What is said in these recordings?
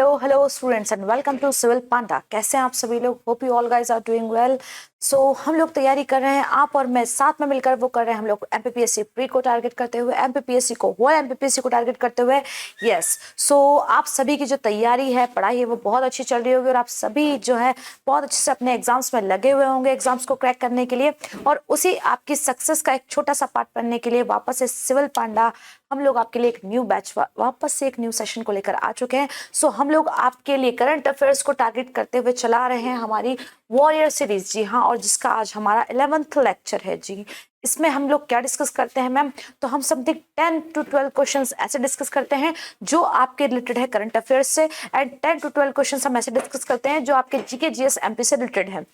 Hello students and welcome to Civil Panda. कैसे हैं आप सभी लोग? Hope you all guys are doing well. So हम लोग तैयारी कर रहे हैं, आप और मैं साथ में मिलकर वो कर रहे हैं। हम लोग एमपीपीएससी प्री को टारगेट करते हुए, एमपीपीएससी को वो एमपीपीएससी को टारगेट करते हुए। यस, सो आप सभी की जो तैयारी है, पढ़ाई है, वो बहुत अच्छी चल रही होगी और आप सभी जो है बहुत अच्छे से अपने एग्जाम्स में लगे हुए होंगे एग्जाम्स को क्रैक करने के लिए। और उसी आपकी सक्सेस का एक छोटा सा पार्ट बनने के लिए वापस से सिविल पांडा हम लोग आपके लिए एक न्यू बैच वापस से एक न्यू सेशन को लेकर आ चुके हैं। सो हम लोग आपके लिए करंट अफेयर्स को टारगेट करते हुए चला रहे हैं हमारी वॉरियर सीरीज। जी हाँ, और जिसका आज हमारा 11th लेक्चर है। जी, इसमें हम लोग क्या डिस्कस करते हैं मैम? तो हम समथिंग 10 to 12 क्वेश्चंस ऐसे डिस्कस करते हैं जो आपके रिलेटेड है करंट अफेयर्स से, एंड 10 to 12 क्वेश्चंस हम ऐसे डिस्कस करते हैं जो आपके जीके जीएस एमपी से रिलेटेड है।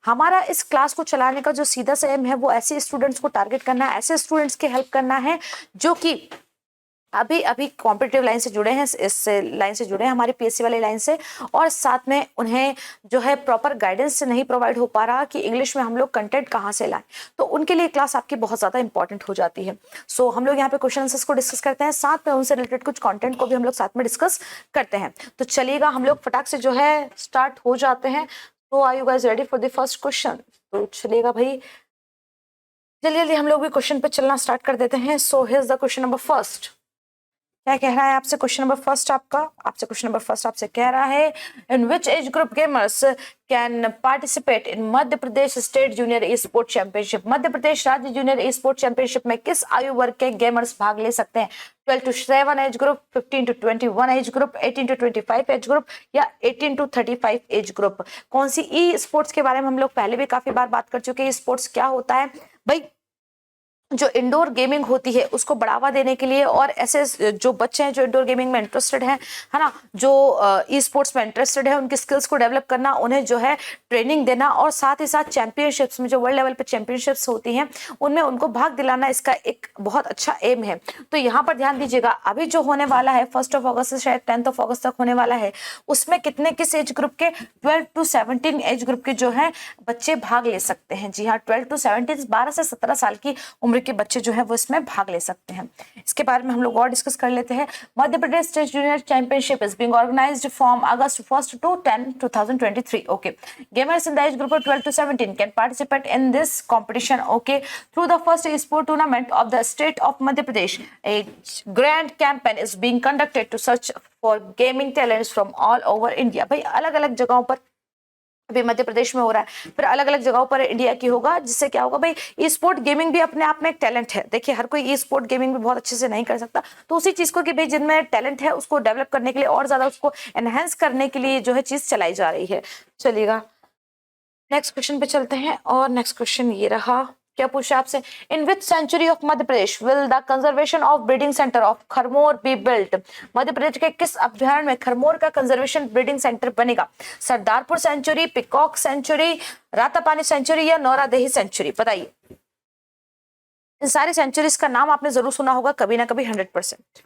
हमारा इस क्लास को चलाने का जो सीधा सा एम है वो ऐसे स्टूडेंट्स को टारगेट करना है, ऐसे स्टूडेंट्स की हेल्प करना है जो कि अभी कॉम्पिटिटिव लाइन से जुड़े हैं, इस लाइन से जुड़े हैं हमारी पीएससी वाली लाइन से, और साथ में उन्हें जो है प्रॉपर गाइडेंस नहीं प्रोवाइड हो पा रहा कि इंग्लिश में हम लोग कंटेंट कहाँ से लाएं, तो उनके लिए क्लास आपकी बहुत ज़्यादा इंपॉर्टेंट हो जाती है। सो हम लोग यहाँ पे क्वेश्चन आंसर्स को डिस्कस करते हैं, साथ में उनसे रिलेटेड कुछ कॉन्टेंट को भी हम लोग साथ में डिस्कस करते हैं। तो चलिएगा, हम लोग फटाक से जो है स्टार्ट हो जाते हैं। तो are you guys ready for the first question? तो चलिएगा भाई, जल्दी जल्दी हम लोग भी क्वेश्चन पे चलना स्टार्ट कर देते हैं। So here's the question number first. क्या कह रहा है आपसे क्वेश्चन नंबर फर्स्ट? आपसे क्वेश्चन नंबर फर्स्ट आपसे कह रहा है, in which age group gamers can participate in Madhya Pradesh state junior e sport championship? Madhya Pradesh राज्य जूनियर ई स्पोर्ट चैंपियनशिप में किस आयु वर्ग के गेमर्स भाग ले सकते हैं? 12 to 7 age group, 15 to 21 age group, 18 to 25 age group, या 18 to 35 एज ग्रुप? कौन सी ई स्पोर्ट्स के बारे में हम लोग पहले भी काफी बार बात कर चुके हैं। स्पोर्ट्स क्या होता है भाई? जो इंडोर गेमिंग होती है उसको बढ़ावा देने के लिए, और ऐसे जो बच्चे हैं जो इंडोर गेमिंग में इंटरेस्टेड हैं, है ना, जो ई स्पोर्ट्स में इंटरेस्टेड है, उनकी स्किल्स को डेवलप करना, उन्हें जो है ट्रेनिंग देना, और साथ ही साथ चैंपियनशिप्स में जो वर्ल्ड लेवल पे चैंपियनशिप्स होती हैं उनमें उनको भाग दिलाना, इसका एक बहुत अच्छा एम है। तो यहाँ पर ध्यान दीजिएगा, अभी जो होने वाला है 1 अगस्त से शायद 10 अगस्त तक होने वाला है, उसमें कितने किस एज ग्रुप के? 12 to 17 एज ग्रुप के जो है बच्चे भाग ले सकते हैं। जी हाँ, 12 to 17, 12 से 17 साल की उम्र के बच्चे जो है वो इसमें भाग ले सकते हैं। इसके बारे में हम लोग और डिस्कस कर लेते हैं। Madhya Pradesh state junior championship is being organised from August 1 to 10, 2023. Okay, gamers in the age group of 12 to 17 can participate in this competition. Okay, through the first sport tournament of the state of Madhya Pradesh, a grand campaign is being conducted to search for gaming talents from all over India. भाई अलग अलग जगहों पर अभी मध्य प्रदेश में हो रहा है, फिर अलग अलग जगहों पर इंडिया की होगा, जिससे क्या होगा भाई, ई स्पोर्ट गेमिंग भी अपने आप में एक टैलेंट है। देखिए, हर कोई ई स्पोर्ट गेमिंग भी बहुत अच्छे से नहीं कर सकता, तो उसी चीज को कि भाई जिनमें टैलेंट है उसको डेवलप करने के लिए और ज्यादा उसको एनहेंस करने के लिए जो है चीज चलाई जा रही है। चलिएगा नेक्स्ट क्वेश्चन पे चलते हैं, और नेक्स्ट क्वेश्चन ये रहा। क्या पूछा आपसे? In which sanctuary of Madhya Pradesh will the conservation of breeding centre of kharmor be built? Madhya Pradesh के किस अभ्यारण्य में खरमोर का कंजर्वेशन ब्रीडिंग सेंटर बनेगा? Sardarpur sanctuary, peacock sanctuary, Ratapani sanctuary, या नौरादेही सेंचुरी? बताइए। इन सारी सेंचुरीज का नाम आपने जरूर सुना होगा कभी ना कभी, 100%।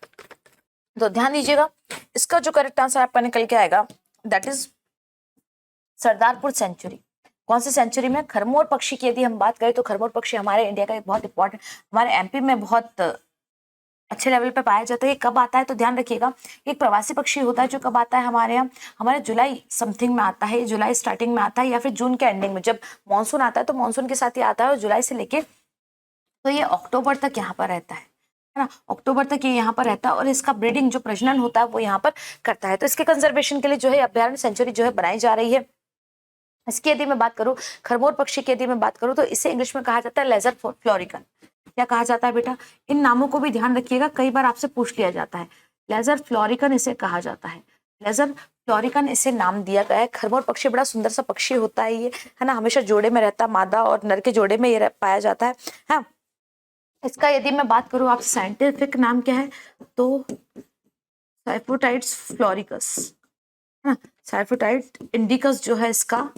तो ध्यान दीजिएगा, इसका जो करेक्ट आंसर आपका निकल के आएगा दैट इज सरदारपुर सेंचुरी। कौन सी सेंचुरी में? खरमोर पक्षी की यदि हम बात करें तो खरमोर पक्षी हमारे इंडिया का एक बहुत इंपॉर्टेंट, हमारे एमपी में बहुत अच्छे लेवल पे पाया जाता है। ये कब आता है तो ध्यान रखिएगा, एक प्रवासी पक्षी होता है जो कब आता है हमारे यहाँ, हमारे जुलाई समथिंग में आता है, जुलाई स्टार्टिंग में आता है, या फिर जून के एंडिंग में जब मानसून आता है तो मानसून के साथ ही आता है, और जुलाई से लेके तो ये अक्टूबर तक यहाँ पर रहता है ना, अक्टूबर तक ये यहाँ पर रहता है, और इसका ब्रीडिंग जो प्रजनन होता है वो यहाँ पर करता है। तो इसके कंजर्वेशन के लिए जो है अभ्यारण्य सेंचुरी जो है बनाई जा रही है। इसकी यदि मैं बात करूं, खरमोर पक्षी की यदि मैं बात करूं, तो इसे इंग्लिश में कहा जाता है लेजर फ्लोरिकन। क्या कहा जाता है बेटा? इन नामों को भी ध्यान रखिएगा, कई बार आपसे पूछ लिया जाता है। लेजर फ्लोरिकन इसे कहा जाता है, लेजर फ्लोरिकन इसे नाम दिया गया है। खरमोर पक्षी बड़ा सुंदर सा पक्षी होता है ये, है ना, हमेशा जोड़े में रहता है, मादा और नर के जोड़े में ये पाया जाता है। हाँ, इसका यदि मैं बात करूं, आप साइंटिफिक नाम क्या है तो साइफोटाइड्स फ्लोरिकस, है ना, साइफोटाइड इंडिकस जो है इसका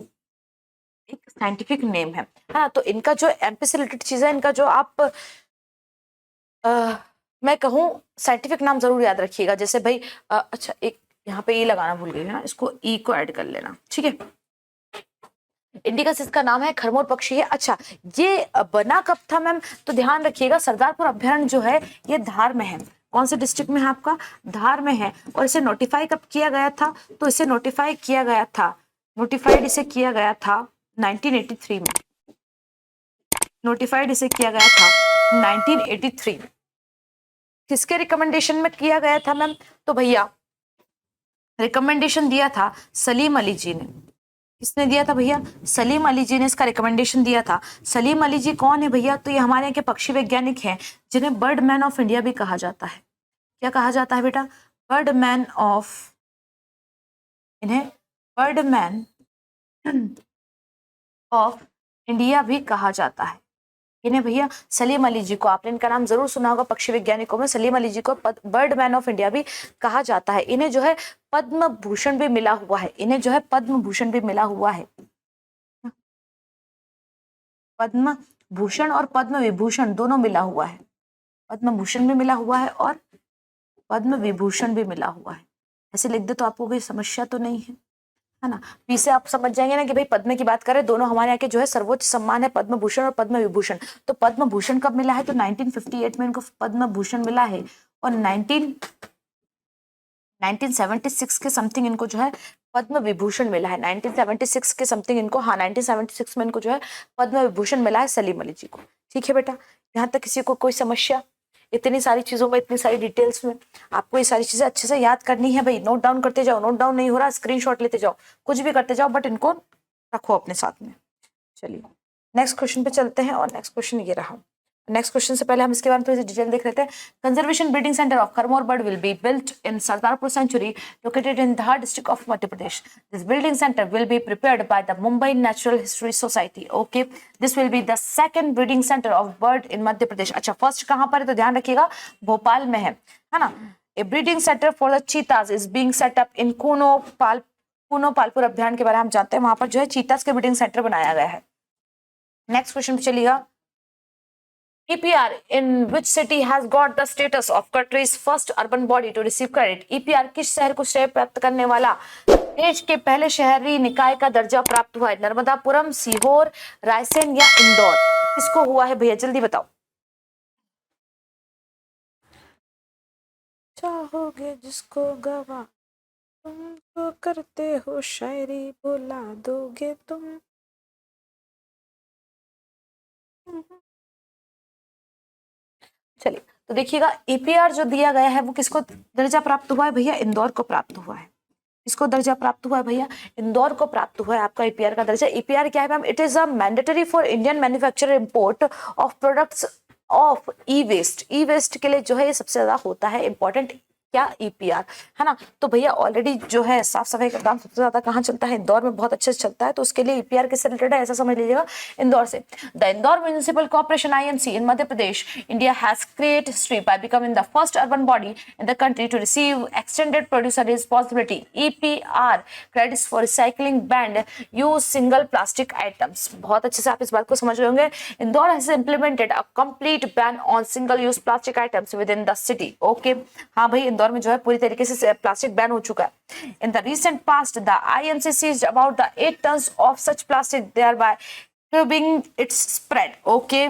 एक साइंटिफिक नेम है ना। तो इनका जो एमपी से रिलेटेड चीज है, इनका जो आप मैं कहूँ साइंटिफिक नाम जरूर याद रखिएगा। जैसे भाई अच्छा, एक यहाँ पे ये लगाना भूल गई ना, इसको ई को ऐड कर लेना, ठीक है। इंडिकस इसका नाम है, खरमोर पक्षी है। अच्छा, ये बना कब था मैम? तो ध्यान रखिएगा, सरदारपुर अभ्यारण्य जो है ये धार में है। कौन से डिस्ट्रिक्ट में है आपका, धार में है। और इसे नोटिफाई कब किया गया था, तो इसे नोटिफाइड इसे किया गया था 1983 में, नोटिफाइड इसे किया गया था 1983। किसके रिकमेंडेशन में किया गया था मैम, तो भैया रिकमेंडेशन दिया था सलीम अली जी ने। किसने दिया था भैया, सलीम अली जी ने इसका रिकमेंडेशन दिया था। सलीम अली जी कौन है भैया, तो ये हमारे यहाँ के पक्षी वैज्ञानिक हैं जिन्हें बर्ड मैन ऑफ इंडिया भी कहा जाता है। क्या कहा जाता है बेटा, बर्ड मैन ऑफ, इन्हें बर्ड मैन ऑफ इंडिया भी कहा जाता है। इन्हें भैया सलीम अली जी को, आपने इनका नाम जरूर सुना होगा पक्षी वैज्ञानिकों में, सलीम अली जी को बर्ड मैन ऑफ इंडिया भी कहा जाता है। इन्हें जो है पद्म भूषण भी मिला हुआ है, इन्हें जो है पद्म भूषण भी मिला हुआ है। पद्म भूषण और पद्म विभूषण दोनों मिला हुआ है, पद्म भूषण भी मिला हुआ है और पद्म विभूषण भी मिला हुआ है। ऐसे लिख दे तो आपको कोई समस्या तो नहीं है ना। पी से आप समझ जाएंगे ना कि भाई पद्म की बात करें, दोनों हमारे यहाँ के जो है सर्वोच्च सम्मान है पद्म भूषण और पद्म विभूषण। तो पद्म भूषण कब मिला है, तो 1958 में इनको पद्म भूषण मिला है और 1976 के समथिंग इनको जो है पद्म विभूषण मिला है। 1976 के समथिंग इनको, हाँ 1976 में इनको जो है पद्म विभूषण मिला है सलीम अली जी को। ठीक है बेटा, यहाँ तक किसी को कोई समस्या, इतनी सारी चीजों में, इतनी सारी डिटेल्स में आपको ये सारी चीजें अच्छे से याद करनी है भाई। नोट डाउन करते जाओ, नोट डाउन नहीं हो रहा स्क्रीनशॉट लेते जाओ, कुछ भी करते जाओ, बट इनको रखो अपने साथ में। चलिए नेक्स्ट क्वेश्चन पे चलते हैं, और नेक्स्ट क्वेश्चन ये रहा। नेक्स्ट क्वेश्चन से पहले हम इसके बारे में थोड़ी सी डिटेल देख लेते हैं। Conservation breeding centre of kharmor bird will be built in Sardarpur sanctuary located in Dhar district of Madhya Pradesh. This building centre will be prepared by the Mumbai natural history society. Okay, this will be the second breeding centre of bird in Madhya Pradesh. अच्छा, first कहाँ पर है, तो ध्यान रखिएगा भोपाल में है ना। A breeding centre for the cheetahs is being set up in Kuno Palpur अभियान के बारे में हम जानते हैं, वहां पर जो है चीताज के ब्रीडिंग सेंटर बनाया गया है। नेक्स्ट क्वेश्चन पे चलिएगा। EPR in which city has got the status of country's first urban body to receive credit? EPR किस शहर को श्रेय प्राप्त करने वाला देश के पहले शहरी निकाय का दर्जा प्राप्त हुआ है? नर्मदापुरम, सीहोर, रायसेन या इंदौर? किसको हुआ है भैया, जल्दी बताओ। चाहोगे जिसको गवा तुम करते हो शायरी बोला दोगे तुम। चलिए तो देखिएगा, ईपीआर जो दिया गया है वो किसको दर्जा प्राप्त हुआ है भैया, इंदौर को प्राप्त हुआ है। किसको दर्जा प्राप्त हुआ है भैया, इंदौर को प्राप्त हुआ है आपका ईपीआर का दर्जा। ईपीआर क्या है ma'am, it is a mandatory for Indian manufacturer import of products of e waste. E waste के लिए जो है ये सबसे ज्यादा होता है इंपॉर्टेंट, क्या, ईपीआर, है ना। तो भैया ऑलरेडी जो है साफ सफाई का काम सबसे ज्यादा कहाँ चलता है, इंदौर में बहुत अच्छे से चलता है। तो उसके लिए ईपीआर किससे रिलेटेड है, ऐसा समझ लीजिएगा, इंदौर से। The Indore municipal corporation IMC in Madhya Pradesh India has create history by becoming the first urban body in the country to receive extended producer responsibility EPR credits for recycling banned use single plastic items. बहुत अच्छे से आप इस बात को समझ रहे होंगे। Indore has implemented a complete ban on single use plastic items with in the city. Okay, हाँ भाई इंदौर में जो है पूरी तरीके से प्लास्टिक बैन हो चुका है। In the recent past the IMC seized about the 8 tons of such plastic, thereby curbing its spread. Okay.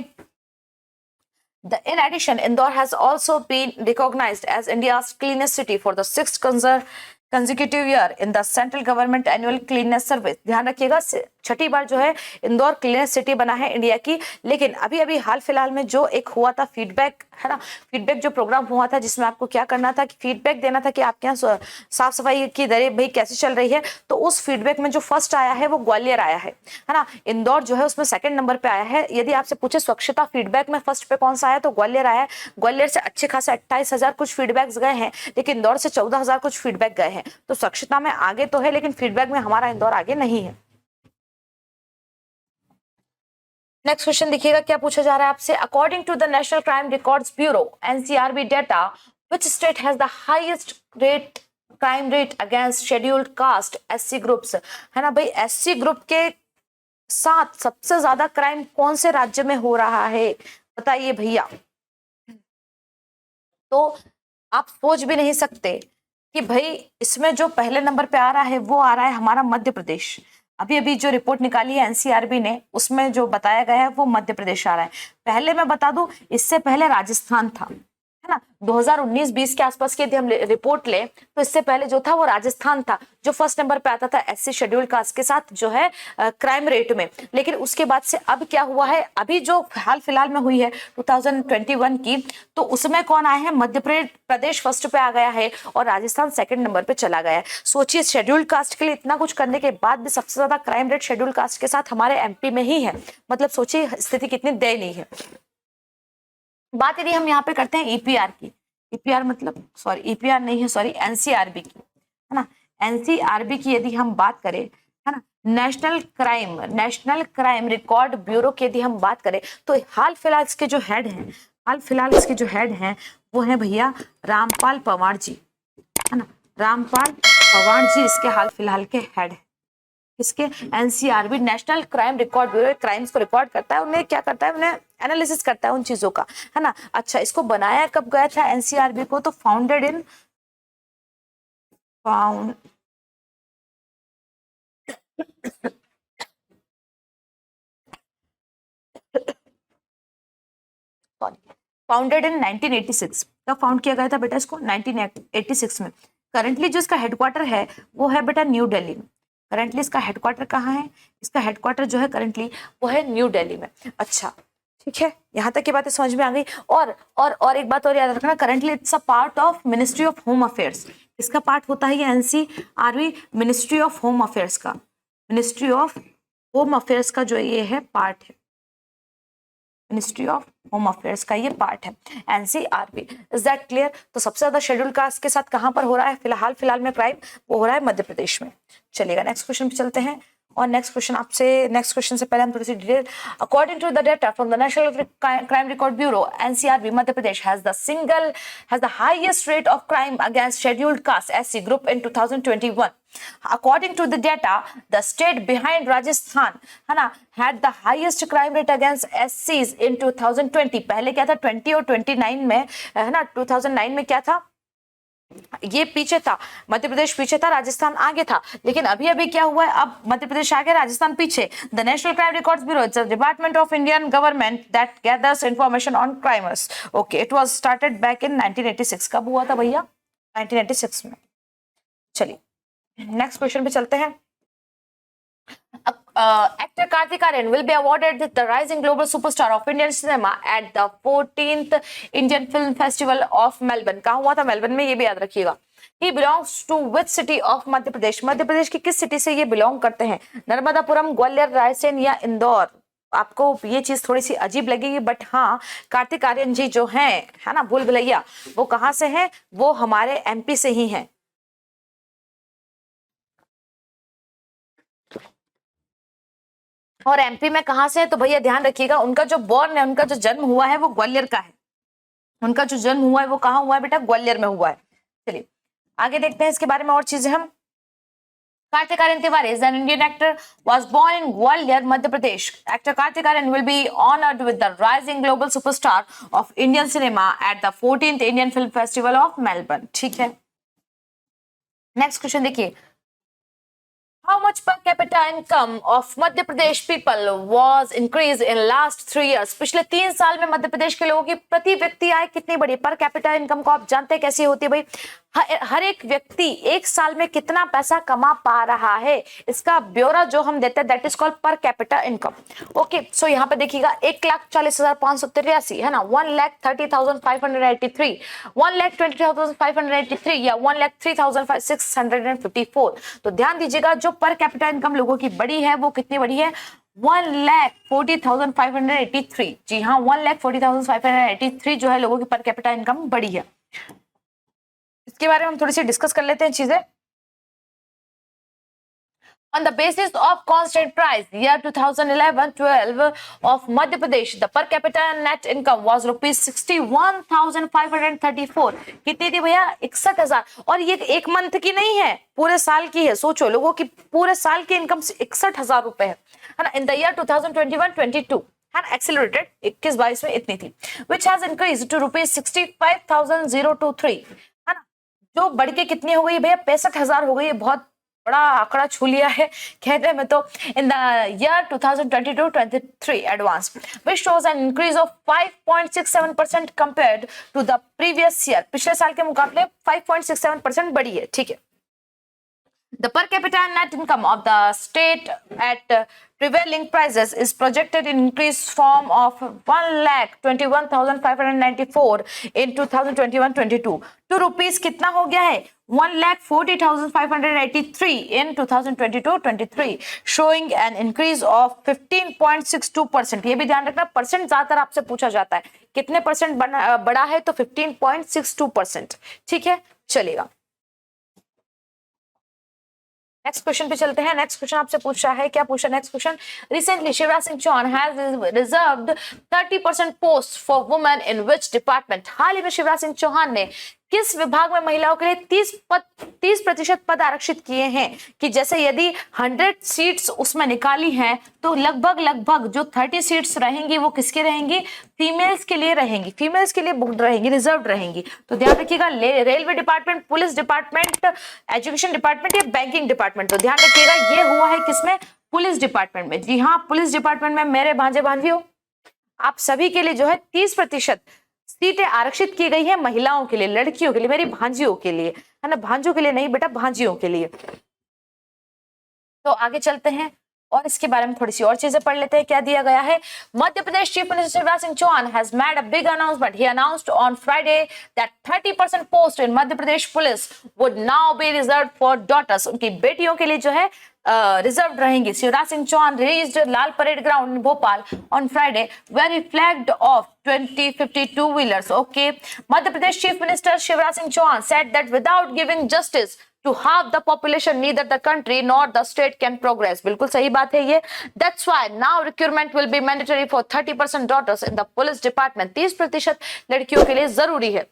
In addition, Indore has also been recognized as India's cleanest city for the sixth consecutive year in the central government annual cleanliness survey. ध्यान रखिएगा, छठी बार जो है Indore cleanest city बना है India की। लेकिन अभी अभी हाल फिलहाल में जो एक हुआ था फीडबैक, है ना, फीडबैक जो प्रोग्राम हुआ था जिसमें आपको क्या करना था कि फीडबैक देना था कि आपके यहाँ साफ सफाई की दरें भाई कैसे चल रही है। तो उस फीडबैक में जो फर्स्ट आया है वो ग्वालियर आया है ना। इंदौर जो है उसमें सेकंड नंबर पे आया है। यदि आपसे पूछे स्वच्छता फीडबैक में फर्स्ट पे कौन सा आया, तो ग्वालियर आया है। ग्वालियर से अच्छे खासे 28,000 कुछ फीडबैक्स गए हैं, लेकिन इंदौर से 14,000 कुछ फीडबैक गए हैं। तो स्वच्छता में आगे तो है, लेकिन फीडबैक में हमारा इंदौर आगे नहीं है। नेक्स्ट क्वेश्चन देखिएगा क्या पूछा जा रहा है आपसे। According to the national crime records bureau NCRB data, which state has the highest crime rate against scheduled caste SC groups? है ना भाई, SC ग्रुप के साथ सबसे ज्यादा क्राइम कौन से राज्य में हो रहा है, बताइए भैया। तो आप सोच भी नहीं सकते कि भाई इसमें जो पहले नंबर पे आ रहा है वो आ रहा है हमारा मध्य प्रदेश। अभी अभी जो रिपोर्ट निकाली है NCRB ने, उसमें जो बताया गया है वो मध्य प्रदेश आ रहा है। पहले मैं बता दूं, इससे पहले राजस्थान था। है ना। 2019-20 के आसपास की यदि हम रिपोर्ट लें तो इससे पहले जो था वो राजस्थान था जो फर्स्ट नंबर पे आता था एससी शेड्यूल कास्ट के साथ जो है क्राइम रेट में। लेकिन उसके बाद से अब क्या हुआ है, अभी जो हाल फिलहाल में हुई है 2021 की, तो उसमें कौन आए हैं, मध्य प्रदेश फर्स्ट पे आ गया है और राजस्थान सेकंड नंबर पे चला गया है। सोचिए शेड्यूल कास्ट के लिए इतना कुछ करने के बाद भी सबसे ज्यादा क्राइम रेट शेड्यूल कास्ट के साथ हमारे एमपी में ही है। मतलब सोचिए स्थिति कितनी दयनीय है। बात यदि हम यहाँ पे करते हैं ईपीआर की, ईपीआर मतलब सॉरी ईपीआर नहीं है, सॉरी एनसीआरबी की, है ना। एनसीआरबी की यदि हम बात करें, है ना, नेशनल क्राइम रिकॉर्ड ब्यूरो की यदि हम बात करें तो हाल फिलहाल इसके जो हेड हैं वो है भैया रामपाल पवार जी, है ना। रामपाल पवार जी इसके हाल फिलहाल के हेड है। इसके NCRB national crime record bureau crimes को रिकॉर्ड करता है, उन्हें क्या करता है, उन्हें एनालिसिस करता है उन चीजों का, है ना। अच्छा, इसको बनाया कब गया था एनसीआरबी को, तो फाउंडेड इन फाउंडेड इन 1986। कब फाउंड किया गया था बेटा इसको, 1986 में। करंटली जो इसका हेडक्वार्टर है वो है बेटा न्यू दिल्ली में। करंटली इसका हेडक्वार्टर कहाँ है, इसका हेडक्वार्टर जो है करंटली वो है न्यू दिल्ली में। अच्छा ठीक है, यहाँ तक की बातें समझ में आ गई। और एक बात और याद रखना, currently it's a part of ministry of home affairs. इसका पार्ट होता है ये NCRB, ministry of home affairs का, मिनिस्ट्री ऑफ होम अफेयर्स का जो ये है पार्ट है, मिनिस्ट्री ऑफ होम अफेयर्स का ये पार्ट है एनसीआरबी। Is that clear. तो सबसे ज्यादा शेड्यूल कास्ट के साथ कहां पर हो रहा है फिलहाल में क्राइम, वो हो रहा है मध्य प्रदेश में। चलिएगा नेक्स्ट क्वेश्चन पे चलते हैं। और नेक्स्ट क्वेश्चन से पहले हम थोड़ी सी detail, according to the data from the national crime record bureau, NCRB Madhya Pradesh has the highest rate of crime against scheduled caste SC group in 2021। According to the data, the state behind Rajasthan, है ना, had the highest crime rate against SCs in 2020। पहले क्या था 20 और 29 में, है ना, 2009 में क्या था, ये पीछे था, मध्य प्रदेश पीछे था, राजस्थान आगे था। लेकिन अभी क्या हुआ है, अब मध्य प्रदेश आगे, राजस्थान पीछे। The national crime records bureau it's a department of Indian government that gathers information on crimers. Okay, it was started back in 1986। कब हुआ था भैया, 1986 में। चलिए नेक्स्ट क्वेश्चन पे चलते हैं। Actor Kartik Aaryan will be awarded the Rising Global Superstar of Indian Cinema at the 14th Indian Film Festival of Melbourne। कहाँ हुआ था, मेलबर्न में, ये भी याद रखिएगा। He belongs to which city of Madhya Pradesh, Madhya Pradesh की किस सिटी से ये बिलोंग करते हैं, नर्मदापुरम, ग्वालियर, रायसेन या इंदौर। आपको ये चीज थोड़ी सी अजीब लगेगी, बट हाँ, कार्तिक आर्यन जी जो हैं, है ना, भूल भुलैया, वो कहाँ से हैं, वो हमारे एमपी से ही हैं। और एमपी में कहां से है, तो भैया ध्यान रखिएगा, उनका जो बॉर्न है, उनका जो जन्म हुआ है वो ग्वालियर का है। उनका जो जन्म हुआ है वो कहाँ हुआ है बेटा, ग्वालियर में हुआ है। चलिए आगे देखते हैं इसके बारे में और चीजें हम। Kartik Aaryan Tiwari is an Indian actor, was born in Gwalior, Madhya Pradesh. Actor Kartik Aaryan will be honored with the Rising Global Superstar of Indian Cinema at the 14th Indian Film Festival of Melbourne। ठीक है, next question देखिए। How much per capita income of Madhya Pradesh people was increased in last 3 years? पिछले 3 साल में मध्य प्रदेश के लोगों की प्रति व्यक्ति आय कितनी बढ़ी। पर कैपिटा इनकम को आप जानते हैं कैसी होती है भाई, हर एक व्यक्ति एक साल में कितना पैसा कमा पा रहा है, इसका ब्यौरा जो हम देते हैं that is called per capita income. Okay, so यहाँ पे देखिएगा 1,40,583 है ना, 1,30,583, 1,20,583 या 1,03,654। तो ध्यान दीजिएगा, जो पर कैपिटा इनकम लोगों की बड़ी है वो कितनी बड़ी है, 1,40,583। जी हाँ, 1,40,583 जो है लोगों की पर कैपिटा इनकम बड़ी है। इसके बारे में हम थोड़ी सी डिस्कस कर लेते हैं चीजें। On the basis of constant price, year 2011-12 of Madhya Pradesh, the per capita net income was rupees 61,534। कितनी थी भैया, 61,000। और ये एक मंथ की नहीं है, पूरे साल की है। सोचो, लोगों की पूरे साल की इनकम 61,000 रुपए है ना। इन द ईयर 2021-22 है ना, एक्सेलरेटेड 21-22 में इतनी थी, which has increased to rupees 65,023 है ना, जो बढ़ के कितनी हो गई भैया, 65,000 हो गई है। बहुत बड़ा आंकड़ा छू लिया है कहने में तो। In the year 2022-23 advance which shows an increase of 5.67% compared to the previous year, पिछले साल के मुकाबले 5.67% बढ़ी है, ठीक है। The per capita net income of the state at prevailing prices is projected to increase from of 1,21,594 in 2021-22 to rupees कितना हो गया है 1,40,583 in 2022-23, showing an increase of 15.62%। ये भी ध्यान रखना, परसेंट ज्यादातर आपसे पूछा जाता है, कितने परसेंट बढ़ा है तो 15.62%, ठीक है, चलेगा। नेक्स्ट क्वेश्चन पे चलते हैं। नेक्स्ट क्वेश्चन आपसे पूछा है, क्या पूछा next question, recently Shivraj Singh Chouhan has reserved 30% post for women in which department. हाल ही में शिवराज सिंह चौहान ने किस विभाग में महिलाओं के लिए 30% पद आरक्षित किए हैं, कि जैसे यदि 100 सीट्स उसमें निकाली हैं तो लगभग जो 30 सीट्स रहेंगी वो किसकी रहेंगी, फीमेल्स के लिए रहेंगी, फीमेल्स के लिए रहेंगी, रिजर्व रहेंगी। तो ध्यान रखिएगा, railway department, police department, education department या बैंकिंग डिपार्टमेंट। तो ध्यान रखिएगा ये हुआ है किसमें, पुलिस डिपार्टमेंट में। जी हाँ, पुलिस डिपार्टमेंट में मेरे भांजे भांजियों आप सभी के लिए जो है 30% सीटें आरक्षित की गई है महिलाओं के लिए, लड़कियों के लिए, मेरी भांजियों के लिए, है ना, भांजों के लिए नहीं बेटा, भांजियों के लिए। तो आगे चलते हैं और इसके बारे में थोड़ी सी और चीजें पढ़ लेते हैं, क्या दिया गया है। Madhya Pradesh chief minister Shivraj Singh Chouhan has made a big announcement. He announced on Friday that 30% post in Madhya Pradesh police would now be reserved for daughters. उनकी बेटियों के लिए जो है रिजर्व रहेंगी। Shivraj Singh Chouhan reached Lal parade ground in Bhopal on Friday where he flagged off 2050 two-wheelers. Okay, Madhya Pradesh Chief Minister Shivraj Singh Chauhan said that without giving justice to half the population, neither the country nor the state can progress. बिल्कुल सही बात है ये। That's why now recruitment will be mandatory for 30% daughters in the police department. 30% लड़कियों के लिए जरूरी है।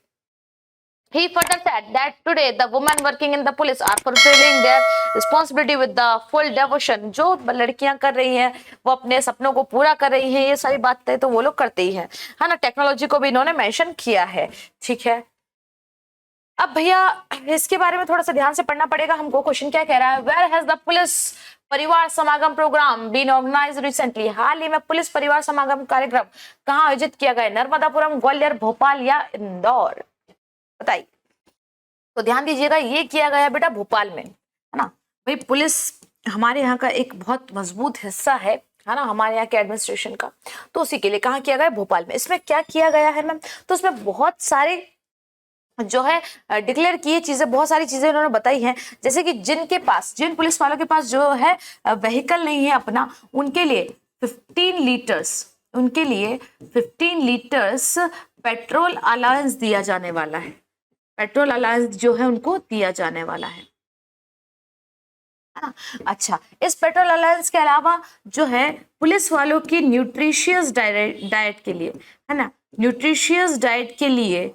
He further said that today the women working in the police are fulfilling their responsibility with the full devotion. जो लड़कियां कर रही हैं वो अपने सपनों को पूरा कर रही हैं, ये सारी बातें तो वो लोग करते ही हैं, है ना। टेक्नोलॉजी को भी इन्होंने मेंशन किया है, ठीक है। अब भैया इसके बारे में थोड़ा सा ध्यान से पढ़ना पड़ेगा हमको। क्वेश्चन क्या कह रहा है, वेयर हैज द पुलिस परिवार समागम प्रोग्राम बीन ऑर्गेनाइज्ड रिसेंटली। हाल ही में पुलिस परिवार समागम कार्यक्रम कहाँ आयोजित किया गया, नर्मदापुरम, ग्वालियर, भोपाल या इंदौर, बताइए। तो ध्यान दीजिएगा ये किया गया बेटा भोपाल में, है ना। भाई पुलिस हमारे यहाँ का एक बहुत मजबूत हिस्सा है ना, हमारे यहाँ के एडमिनिस्ट्रेशन का, तो उसी के लिए कहाँ किया गया, भोपाल में। इसमें क्या किया गया है मैम, तो उसमें बहुत सारे जो है डिक्लेयर किए चीजें, बहुत सारी चीजें उन्होंने बताई हैं, जैसे कि जिनके पास, जिन पुलिस वालों के पास जो है व्हीकल नहीं है अपना, उनके लिए 15 लीटर्स, उनके लिए 15 लीटर्स पेट्रोल अलाउंस दिया जाने वाला है। पेट्रोल अलाउंस जो है उनको दिया जाने वाला है। अच्छा, इस पेट्रोल अलाउंस के अलावा जो है पुलिस वालों की न्यूट्रिशियस डाइट के लिए, है ना, न्यूट्रिशियस डाइट के लिए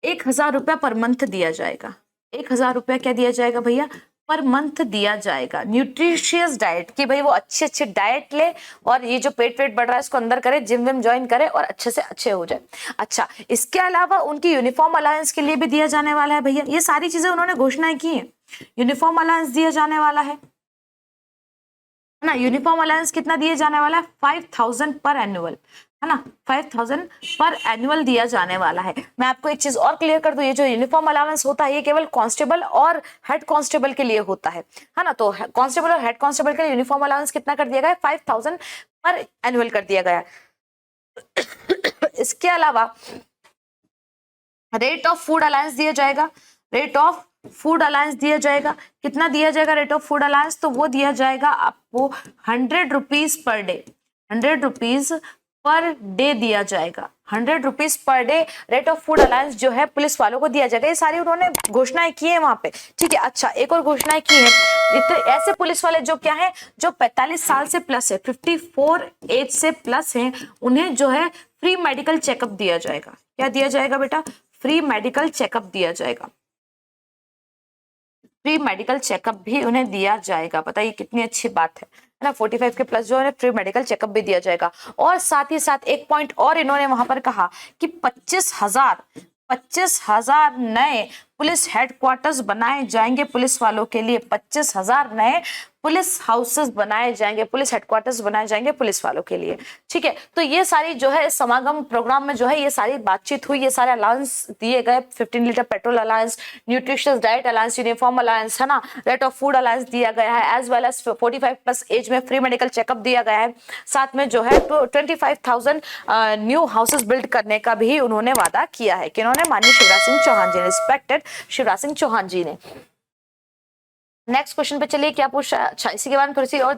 1,000 रुपया पर मंथ दिया जाएगा। 1,000 रुपया क्या दिया जाएगा भैया, पर मंथ दिया जाएगा। न्यूट्रिशियस डाइट कि भाई वो अच्छे डाइट ले और ये जो पेट बढ़ रहा है इसको अंदर करे, जिम विम ज्वाइन करे और अच्छे से अच्छे हो जाए। अच्छा, इसके अलावा उनकी यूनिफॉर्म अलाउंस के लिए भी दिया जाने वाला है भैया। ये सारी चीजें उन्होंने घोषणाएं की है। यूनिफॉर्म अलाउंस दिया जाने वाला है ना। यूनिफॉर्म अलाउंस कितना दिए जाने वाला है, 5,000 पर एनुअल, है ना, 5,000 पर एनुअल दिया जाने वाला है। मैं आपको एक चीज और क्लियर कर दूं, ये जो यूनिफॉर्म अलाउंस होता है ये केवल कांस्टेबल और हेड कांस्टेबल के लिए होता है ना। तो कांस्टेबल और हेड कांस्टेबल के लिए यूनिफॉर्म अलाउंस कितना कर दिया गया, 5,000 पर एनुअल कर दिया गया। इसके अलावा रेट ऑफ फूड अलाउंस दिया जाएगा। रेट ऑफ फूड अलाउंस दिया जाएगा, कितना दिया जाएगा रेट ऑफ फूड अलाउंस, तो वो दिया जाएगा आपको 100 rupees per day, 100 rupees per day दिया जाएगा। 100 rupees per day rate of food allowance जो है पुलिस वालों को दिया जाएगा। ये सारी उन्होंने घोषणाएं की है वहां पे, ठीक है। अच्छा, एक और घोषणाएं की है, तो ऐसे पुलिस वाले जो क्या है, जो 45 साल से प्लस है, 54 एज से प्लस है, उन्हें जो है फ्री मेडिकल चेकअप दिया जाएगा। क्या दिया जाएगा बेटा, फ्री मेडिकल चेकअप दिया जाएगा। फ्री मेडिकल चेकअप भी उन्हें दिया जाएगा। बताइए कितनी अच्छी बात है ना। 45 के प्लस जो है फ्री मेडिकल चेकअप भी दिया जाएगा। और साथ ही साथ एक पॉइंट और इन्होंने वहां पर कहा कि 25,000 नए पुलिस हेडक्वार्टर्स बनाए जाएंगे पुलिस वालों के लिए, 25,000 नए पुलिस हाउसेस बनाए जाएंगे, पुलिस हेडक्वार्टर्स बनाए जाएंगे पुलिस वालों के लिए। ठीक है, तो ये सारी जो है समागम प्रोग्राम में जो है ये सारी बातचीत हुई, ये सारे अलाउंस दिए गए, 15 litre petrol allowance, nutritious diet allowance, uniform allowance, है ना, रेट ऑफ फूड अलाउंस दिया गया है, एज वेल एज 45+ एज में फ्री मेडिकल चेकअप दिया गया है। साथ में जो है 25,000 न्यू हाउसेस बिल्ड करने का भी उन्होंने वादा किया है। किन्होंने? माननीय शिवराज सिंह चौहान जी ने, रिस्पेक्टेड शिवराज सिंह चौहान जी ने। नेक्स्ट क्वेश्चन पे चलिए, क्या पूछा? अच्छा, इसी के बाद थोड़ी और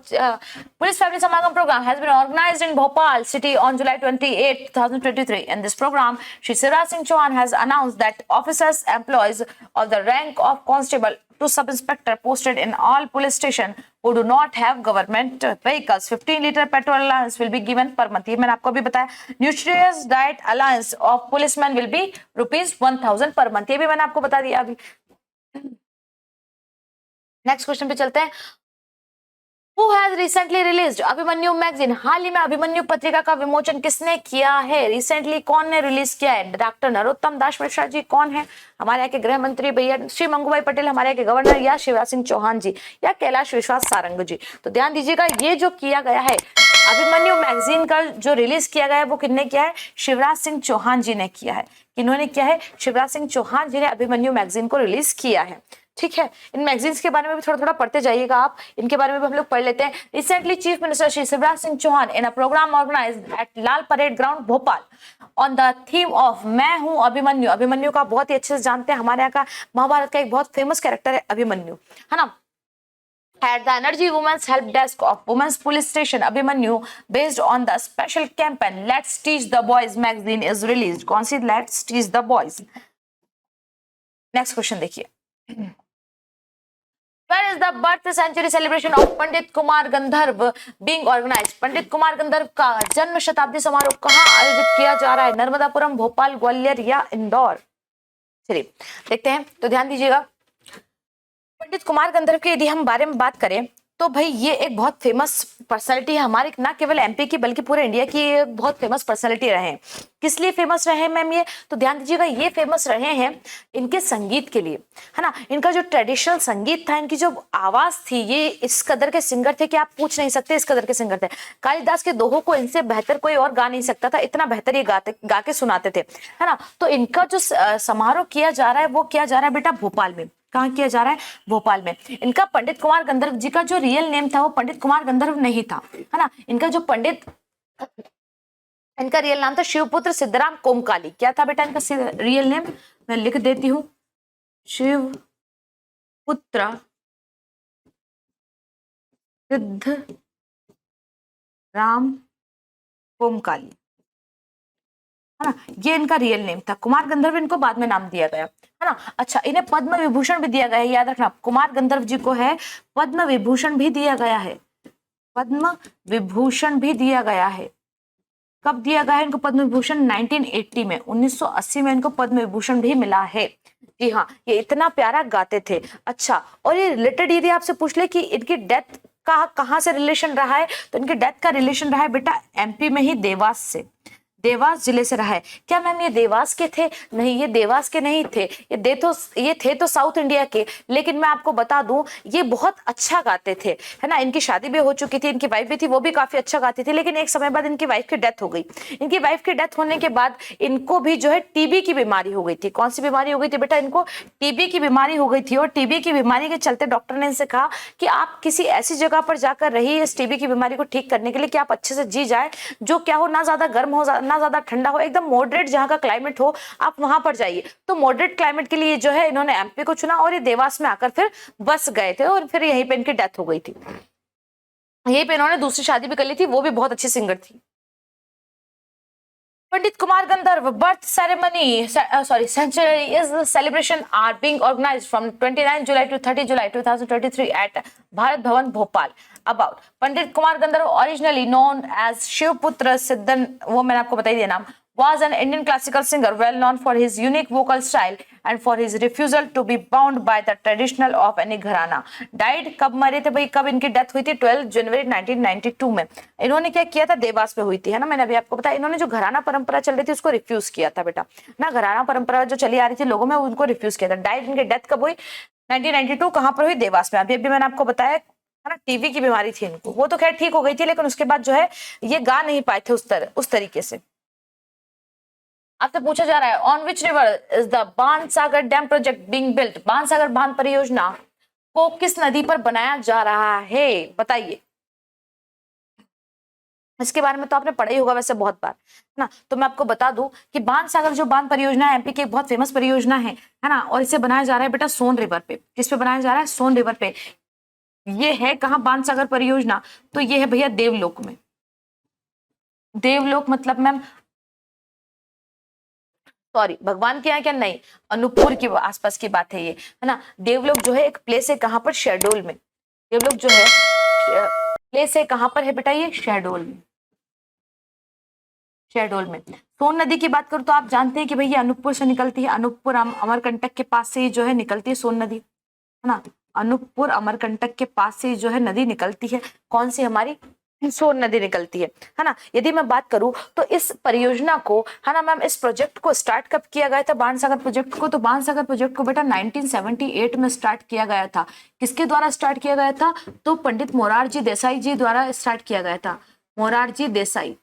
पुलिस फैमिली समागम programme has been organised in Bhopal city on July 28, 2023. In this program, Shri Shivraj Singh Chauhan has announced that officers, employees of the rank of constable to sub-inspector posted in all police station who do not have government vehicles, 15 liter petrol allowance will be given per month. ये मैंने आपको अभी बताया। Nutritious diet allowance of policemen will be ₹1,000 per month. ये भी मैंने आपको बता दिया अभी। नेक्स्ट क्वेश्चन पे चलते हैं। Who has recently released Abhimanyu magazine? हाल ही में अभिमन्यु पत्रिका का विमोचन किसने किया है? रिसेंटली कौन ने रिलीज किया है? डॉक्टर नरोत्तम दास मिश्रा जी कौन है? हमारे यहाँ के गृह मंत्री भैया श्री मंगूभाई पटेल, हमारे यहाँ के गवर्नर, या शिवराज सिंह चौहान जी, या कैलाश विश्वास सारंग जी? तो ध्यान दीजिएगा, ये जो किया गया है अभिमन्यु मैगजीन का जो रिलीज किया गया है वो किसने किया है? शिवराज सिंह चौहान जी ने किया है। किन्होंने किया है? शिवराज सिंह चौहान जी ने अभिमन्यु मैगजीन को रिलीज किया है। ठीक है, इन मैगजीन्स के बारे में भी थोड़ा थोड़ा पढ़ते जाइएगा आप, इनके बारे में भी हम लोग पढ़ लेते हैं। Recently chief minister Shri Shivraj Singh Chouhan in a programme organised at Lal parade ground Bhopal on the theme of मैं हूं अभिमन्यु। अभिमन्यु का बहुत ही अच्छे से जानते हैं, हमारे यहाँ का महाभारत का एक बहुत फेमस कैरेक्टर है अभिमन्यु, है ना। At the Energy Women's Help Desk of Women's Police Station Abhimanyu, based on the special campaign Let's Teach the Boys magazine is released. कौन सी? Let's Teach the Boys। Next question देखिए, Where is the birth century celebration of Pandit Kumar Gandharva being organized? पंडित कुमार गंधर्व का जन्म शताब्दी समारोह कहाँ आयोजित किया जा रहा है? नर्मदापुरम, भोपाल, ग्वालियर या इंदौर? चलिए देखते हैं, तो ध्यान दीजिएगा। पंडित कुमार गंधर्व के यदि हम बारे में बात करें तो भाई ये एक बहुत फेमस पर्सनालिटी है हमारे, ना केवल एमपी की बल्कि पूरे इंडिया की बहुत फेमस पर्सनालिटी रहे हैं। किस लिए फेमस रहे हैं मैम ये? तो ध्यान दीजिएगा, ये फेमस रहे हैं इनके संगीत के लिए, है ना। इनका जो ट्रेडिशनल संगीत था, इनकी जो आवाज थी, ये इस कदर के सिंगर थे कि आप पूछ नहीं सकते, इस कदर के सिंगर थे। कालिदास के दोहों को इनसे बेहतर कोई और गा नहीं सकता था, इतना बेहतर ये गा के सुनाते थे, है ना। तो इनका जो समारोह किया जा रहा है वो किया जा रहा है बेटा भोपाल में। कहाँ किया जा रहा है? भोपाल में। इनका पंडित कुमार गंधर्व जी का जो रियल नेम था वो पंडित कुमार गंधर्व नहीं था, है ना। इनका रियल नाम था शिवपुत्र सिद्धराम कोमकाली। क्या था बेटा इनका रियल नेम? मैं लिख देती हूँ, शिवपुत्र सिद्धराम कोमकाली, है ना। ये इनका रियल नेम था। कुमार गंधर्व इनको बाद में नाम दिया गया, है ना। अच्छा, इन्हें पद्म विभूषण भी दिया गया है, याद रखना। कुमार गंधर्व जी को है पद्म विभूषण भी दिया गया है, पद्म विभूषण भी दिया गया है। कब दिया गया है इनको पद्म विभूषण? 1980 में, 1980 में इनको पद्म विभूषण भी मिला है। जी हाँ, ये इतना प्यारा गाते थे। अच्छा, और ये रिलेटेड यदि आपसे पूछ ले कि इनकी डेथ का कहाँ से रिलेशन रहा है, तो इनकी डेथ का रिलेशन रहा है बेटा एमपी में ही, देवास से, देवास जिले से रहा है। क्या मैम ये देवास के थे? नहीं, ये देवास के नहीं थे, ये थे तो साउथ इंडिया के। लेकिन मैं आपको बता दूं, ये बहुत अच्छा गाते थे, है ना। इनकी शादी भी हो चुकी थी, इनकी वाइफ भी थी, वो भी काफी अच्छा गाती थी। लेकिन एक समय बाद इनकी वाइफ की डेथ हो गई। इनकी वाइफ की डेथ होने के बाद इनको भी जो है टीबी की बीमारी हो गई थी। कौन सी बीमारी हो गई थी बेटा? इनको टीबी की बीमारी हो गई थी। और टीबी की बीमारी के चलते डॉक्टर ने इनसे कहा कि आप किसी ऐसी जगह पर जाकर रहिए इस टीबी की बीमारी को ठीक करने के लिए कि आप अच्छे से जी जाए, जो क्या हो, ना ज्यादा गर्म हो ना ज्यादा ठंडा हो, एकदम मॉडरेट जहां का क्लाइमेट हो, आप वहां पर जाइए। तो मॉडरेट क्लाइमेट के लिए जो है इन्होंने एमपी को चुना और ये देवास में आकर फिर बस गए थे और फिर यहीं पे इनकी डेथ हो गई थी। यहीं पे इन्होंने दूसरी शादी भी कर ली थी, वो भी बहुत अच्छी सिंगर थी। Pandit Kumar Gandharv birth ceremony, centenary is the celebration are being organized from 29 July to 30 July 2023 at Bharat Bhavan, Bhopal. About Pandit Kumar Gandharv, originally known as Shivputra Siddhan, वो मैंने आपको बता ही दिया नाम, was an Indian classical singer well known for his unique vocal style and for his refusal to be bound by the traditional of any घराना. Died कब मरे थे भाई, कब इनकी डेथ हुई थी? 12 जनवरी 1992 में. इन्होंने क्या किया था? देवास में हुई थी, है ना, मैंने अभी आपको बताया. इन्होंने जो घराना परंपरा चल रही थी उसको रिफ्यूज किया था बेटा ना. घराना परंपरा जो चली आ रही थी लोगों में, उनको रिफ्यूज किया था. डाइड, इनकी डेथ कब हुई? 1992. कहां पर हुई? देवास में. अभी अभी मैंने आपको बताया, है ना, टीबी की बीमारी थी इनको. वो तो खैर ठीक हो गई थी, लेकिन उसके बाद जो है ये गा नहीं पाए थे उस तरीके से. आपसे पूछा जा रहा है on which river is the Bansagar dam project being built. Bansagar बांध परियोजना को किस नदी पर बनाया जा रहा है? बताइए. इसके बारे में तो आपने पढ़ा ही होगा वैसे बहुत बार, है ना. तो मैं आपको बता दूं कि बाणसागर जो बांध परियोजना है एमपी की एक बहुत फेमस परियोजना है ना. और इसे बनाया जा रहा है बेटा सोन रिवर पे. किस पे बनाया जा रहा है? सोन रिवर पे. ये है कहाँ बाणसागर परियोजना? तो ये है भैया देवलोक में. देवलोक मतलब मैम, सॉरी, भगवान के यहाँ क्या? नहीं, अनूपपुर के आसपास की बात है ये, है ना. देवलोक जो है एक प्लेस है कहाँ पर? शहडोल में. देवलोक जो है प्लेस है कहाँ पर है बेटा? ये शहडोल में. शहडोल में. सोन नदी की बात करूं तो आप जानते हैं कि भैया अनूपपुर से निकलती है. अनूपपुर अमरकंटक के पास से जो है निकलती है सोन नदी, है ना. अनूपपुर अमरकंटक के पास से जो है नदी निकलती है. कौन सी? हमारी सोन नदी निकलती है ना. यदि मैं बात करूं तो इस परियोजना को, है ना मैम, इस प्रोजेक्ट को स्टार्ट कब किया गया था? बाणसागर प्रोजेक्ट को. तो बाणसागर प्रोजेक्ट को बेटा 1978 में स्टार्ट किया गया था. किसके द्वारा स्टार्ट किया गया था? तो पंडित मोरारजी देसाई जी द्वारा स्टार्ट किया गया था. मोरारजी देसाई,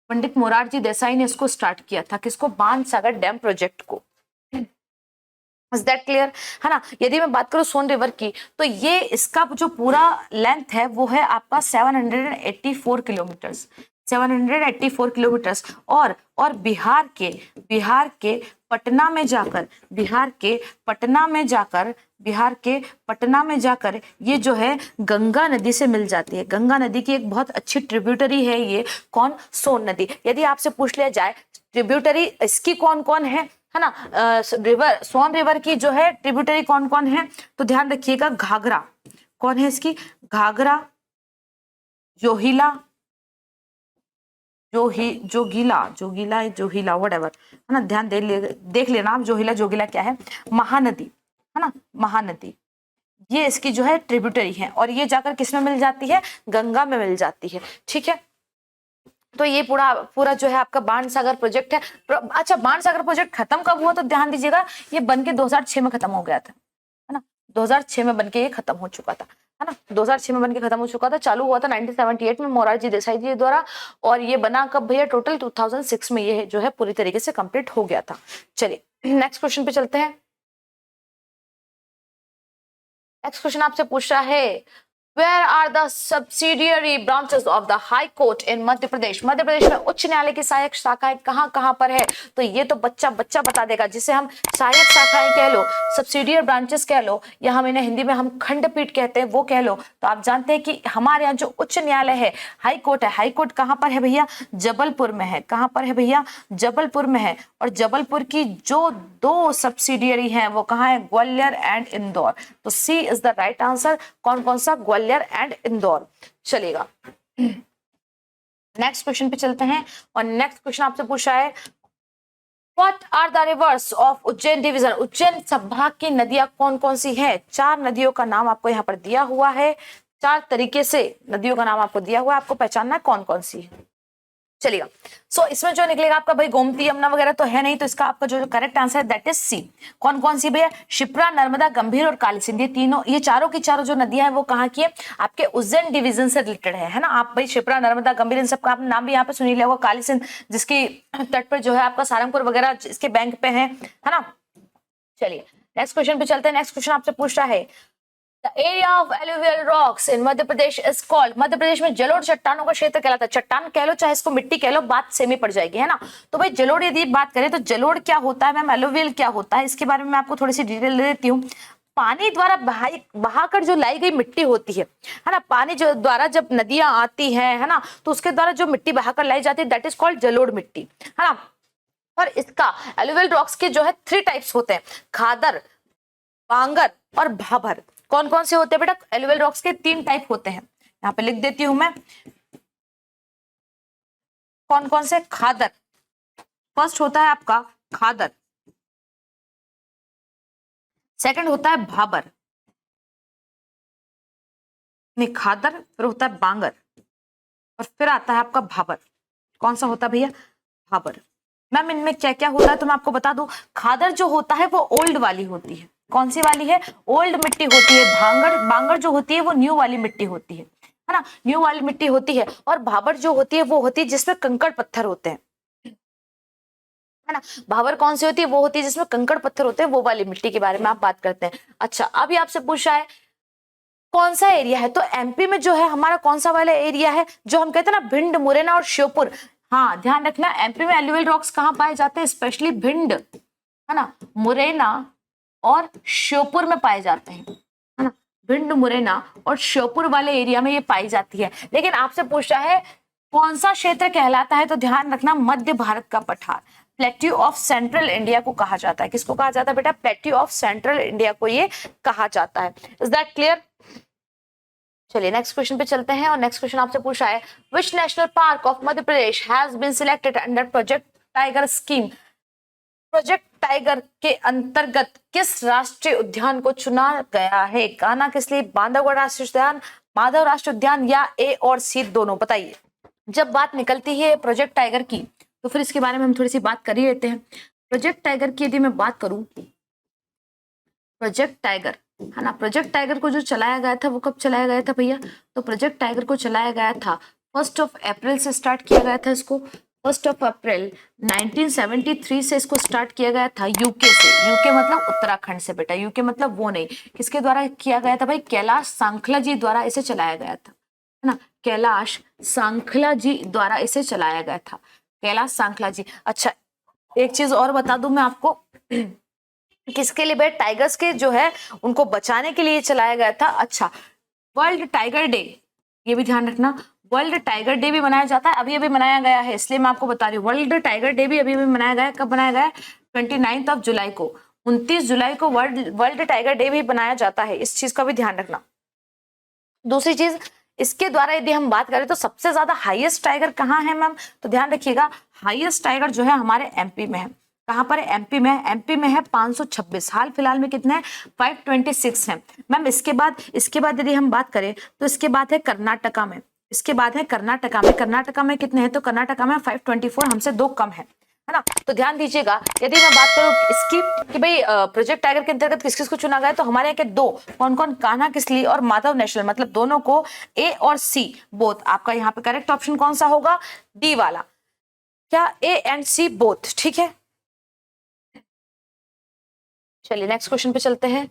पंडित मोरारजी देसाई ने इसको स्टार्ट किया था. किसको? बाणसागर डैम प्रोजेक्ट को. इज दैट क्लियर, है ना. यदि मैं बात करूं सोन रिवर की, तो ये इसका जो पूरा लेंथ है वो है आपका 784 किलोमीटर्स. 784 किलोमीटर्स. और बिहार के पटना में जाकर, बिहार के पटना में जाकर ये जो है गंगा नदी से मिल जाती है. गंगा नदी की एक बहुत अच्छी ट्रिब्यूटरी है ये. कौन? सोन नदी. यदि आपसे पूछ लिया जाए ट्रिब्यूटरी इसकी कौन कौन है ना, रिवर, सोन रिवर की जो है ट्रिब्यूटरी कौन कौन है, तो ध्यान रखिएगा. घाघरा, कौन है इसकी? घाघरा, जोहिला, जोहिला व्हाटएवर, है ना. ध्यान देख लेना आप जोहिला जोगिला क्या है. महानदी, है ना, महानदी. ये इसकी जो है ट्रिब्यूटरी है और ये जाकर किसमें मिल जाती है? गंगा में मिल जाती है. ठीक है. तो ये पूरा जो है आपका बाणसागर प्रोजेक्ट है. अच्छा, बाणसागर प्रोजेक्ट खत्म कब हुआ? तो ध्यान दीजिएगा, ये बनके 2006 में खत्म हो गया था, है ना. 2006 में बनके ये खत्म हो चुका था, है ना. 2006 में बनके खत्म हो चुका था. चालू हुआ था 1978 में मोरारजी देसाई जी द्वारा. और ये बना कब भैया? टोटल 2006 में ये जो है पूरी तरीके से कंप्लीट हो गया था. चलिए नेक्स्ट क्वेश्चन पे चलते हैं. नेक्स्ट क्वेश्चन आपसे पूछ रहा है Where are the subsidiary branches of the High Court in Madhya Pradesh? Madhya Pradesh में उच्च न्यायालय की सहायक शाखाएं कहाँ पर है? तो ये तो बच्चा बता देगा. जिसे हम सहायक शाखाएं कह लो, सब्सिडियरी ब्रांचेस कह लो, या हम इन्हें हिंदी में हम खंडपीठ कहते हैं, वो कह लो. तो आप जानते हैं कि हमारे यहाँ जो उच्च न्यायालय है, हाई कोर्ट है. हाई कोर्ट कहाँ पर है भैया? जबलपुर में है. कहाँ पर है भैया? जबलपुर में है. और जबलपुर की जो 2 सब्सिडियरी हैं वो कहाँ है? ग्वालियर एंड इंदौर. तो सी इज द राइट आंसर. कौन कौन सा? ग्वालियर एंड इंदौर. चलेगा. नेक्स्ट क्वेश्चन पे चलते हैं. और नेक्स्ट क्वेश्चन आपसे पूछा है What are the rivers of Ujjain division? Ujjain संभाग की नदियां कौन कौन सी हैं? 4 नदियों का नाम आपको यहाँ पर दिया हुआ है. 4 तरीके से नदियों का नाम आपको दिया हुआ है. आपको पहचानना है कौन कौन सी है. चलिएगा. सो इसमें जो निकलेगा आपका भाई गोमती यमुना वगैरह तो है नहीं. तो इसका आपका जो करेक्ट आंसर है दैट इज सी. कौन कौन सी भैया? शिप्रा, नर्मदा, गंभीर और काली सिंध. ये चारों की चारों जो नदियां हैं वो कहाँ की है? आपके उज्जैन डिवीजन से रिलेटेड है ना. आप भाई शिप्रा, नर्मदा, गंभीर, इन सबका आपने नाम भी यहाँ पे सुन लिया होगा. काली सिंध जिसकी तट पर जो है आपका सारंगपुर वगैरह इसके बैंक पे है ना. चलिए नेक्स्ट क्वेश्चन पे चलते हैं. नेक्स्ट क्वेश्चन आपसे पूछ रहा है The area of alluvial rocks in Madhya Pradesh is called. Madhya Pradesh में जलोढ़ चट्टानों का क्षेत्र कहलाता है. चट्टान कह लो चाहे इसको मिट्टी कह लो, बात सेम ही पड़ जाएगी, है ना. तो भाई जलोढ़ यदि बात करें तो जलोढ़ क्या होता है मैम, एलुवियल क्या होता है, इसके बारे में मैं आपको थोड़ी सी डिटेल दे देती हूँ. पानी द्वारा बहाकर जो लाई गई मिट्टी होती है ना. पानी जो द्वारा जब नदियां आती है ना, तो उसके द्वारा जो मिट्टी बहाकर लाई जाती है दैट इज कॉल्ड जलोढ़ मिट्टी, है ना. और इसका एलुवियल रॉक्स के जो है 3 टाइप्स होते हैं. खादर, बांगर और भाभर. कौन कौन से होते हैं बेटा? एलुवियल रॉक्स के 3 टाइप होते हैं. यहाँ पे लिख देती हूं मैं. कौन कौन से? खादर, फर्स्ट होता है आपका खादर, सेकंड होता है भाबर, नहीं खादर, फिर होता है बांगर और फिर आता है आपका भाबर। कौन सा होता है भैया? भाबर। मैम इनमें क्या क्या होता है तो मैं आपको बता दूं, खादर जो होता है वो ओल्ड वाली होती है। कौन सी वाली है? ओल्ड मिट्टी होती है। बांगर जो होती है वो न्यू वाली मिट्टी होती है ना, न्यू वाली मिट्टी होती है। और भाबर जो होती है वो होती है जिसमें कंकड़ पत्थर होते हैं, है ना। भाबर कौन सी होती है? वो होती है जिसमें कंकड़ पत्थर होते हैं, वो वाली मिट्टी के बारे में आप बात करते हैं। अच्छा, अभी आपसे पूछा है कौन सा एरिया है, तो एमपी में जो है हमारा कौन सा वाला एरिया है, जो हम कहते हैं ना भिंड, मुरैना और श्योपुर। हाँ ध्यान रखना, एमपी में एलुवियल रॉक्स कहाँ पाए जाते हैं? स्पेशली भिंड, है ना, मुरैना और श्योपुर में पाए जाते हैं, है ना। भिंड, मुरैना और श्योपुर वाले एरिया में ये पाई जाती है। लेकिन आपसे पूछा है कौन सा क्षेत्र कहलाता है, तो ध्यान रखना मध्य भारत का पठार, प्लेट्यू ऑफ सेंट्रल इंडिया को कहा जाता है। किसको कहा जाता है बेटा? प्लेट्यू ऑफ सेंट्रल इंडिया को ये कहा जाता है। Is that clear? चलिए नेक्स्ट क्वेश्चन पे चलते हैं। और नेक्स्ट क्वेश्चन आपसे पूछा है which national park of Madhya Pradesh has been selected under project tiger scheme. Project tiger के अंतर्गत किस राष्ट्रीय उद्यान को चुना गया है? कान्हा किसली, बांधवगढ़ राष्ट्रीय उद्यान, माधव राष्ट्रीय उद्यान या ए और सी दोनों? बताइए। जब बात निकलती है प्रोजेक्ट टाइगर की तो फिर इसके बारे में हम थोड़ी सी बात कर ही लेते हैं। प्रोजेक्ट टाइगर की यदि मैं बात करूं, प्रोजेक्ट टाइगर, है ना, प्रोजेक्ट टाइगर को जो चलाया गया था वो कब चलाया गया था भैया? तो प्रोजेक्ट टाइगर को चलाया गया था 1 अप्रैल से स्टार्ट किया गया था इसको। 1 अप्रैल 1973 से इसको स्टार्ट किया गया था यूके से। यूके मतलब उत्तराखंड से बेटा, यूके मतलब वो नहीं। किसके द्वारा किया गया था भाई? कैलाश सांखला जी द्वारा इसे चलाया गया था, है ना। कैलाश सांखला जी द्वारा इसे चलाया गया था, कैलाश सांखला जी। अच्छा, एक चीज और बता दूं मैं आपको, किसके लिए बेटा? टाइगर्स के जो है उनको बचाने के लिए चलाया गया था। अच्छा, वर्ल्ड टाइगर डे, ये भी ध्यान रखना, वर्ल्ड टाइगर डे भी मनाया जाता है, अभी अभी मनाया गया है, इसलिए मैं आपको बता रही हूँ। वर्ल्ड टाइगर डे भी अभी अभी मनाया गया है। कब मनाया गया है? 29 जुलाई को, 29 जुलाई को वर्ल्ड टाइगर डे भी मनाया जाता है। इस चीज का भी ध्यान रखना। दूसरी चीज, इसके द्वारा यदि हम बात करें तो सबसे ज्यादा हाईएस्ट टाइगर कहाँ है मैम? तो ध्यान रखिएगा, हाईएस्ट टाइगर जो है हमारे एमपी में है। कहां पर है? एमपी में। एमपी में है 526, हाल फिलहाल में कितने हैं? 526 है मैम। इसके बाद यदि हम बात करें तो इसके बाद है कर्नाटका में, इसके बाद है कर्नाटका में। कर्नाटका में कितने हैं? तो कर्नाटका में 524, हमसे 2 कम है ना। तो ध्यान दीजिएगा, यदि मैं बात करूं इसकी कि भाई प्रोजेक्ट टाइगर के अंतर्गत किस किस को चुना गया, तो हमारे यहाँ के 2 कौन कौन? कान्हा किसली और माधव नेशनल, मतलब दोनों को, ए और सी बोथ। आपका यहाँ पे करेक्ट ऑप्शन कौन सा होगा? डी वाला। क्या? ए एंड सी बोथ, ठीक है। चलिए नेक्स्ट क्वेश्चन पे चलते हैं।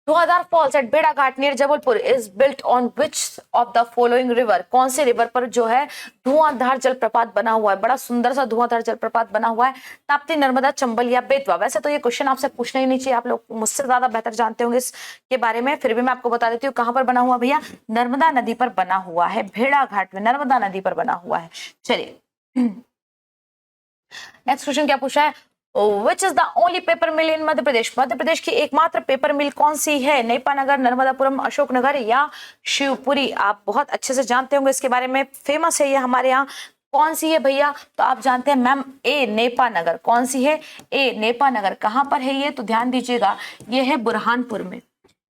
धुआंधार फॉल्स एट बेड़ाघाट near Jabalpur is built on which of the following river. कौन से रिवर पर जो है धुआंधार जलप्रपात बना हुआ है? बड़ा सुंदर सा धुआंधार जलप्रपात बना हुआ है। ताप्ती, नर्मदा, चंबल या बेतवा। वैसे तो ये क्वेश्चन आपसे पूछना ही नहीं चाहिए, आप लोग मुझसे ज्यादा बेहतर जानते होंगे इसके बारे में, फिर भी मैं आपको बता देती हूँ कहां पर बना हुआ भैया? नर्मदा नदी पर बना हुआ है, भेड़ाघाट में नर्मदा नदी पर बना हुआ है। चलिए नेक्स्ट क्वेश्चन क्या पूछा है? Which is the only paper mill in Madhya Pradesh? Madhya Pradesh की एकमात्र पेपर मिल कौन सी है? नेपानगर, नर्मदापुरम, अशोकनगर या शिवपुरी? आप बहुत अच्छे से जानते होंगे इसके बारे में, फेमस है ये हमारे यहाँ। कौन सी है भैया? तो आप जानते हैं मैम, ए नेपानगर। कौन सी है? ए नेपानगर। कहां पर है ये? तो ध्यान दीजिएगा, ये है बुरहानपुर में,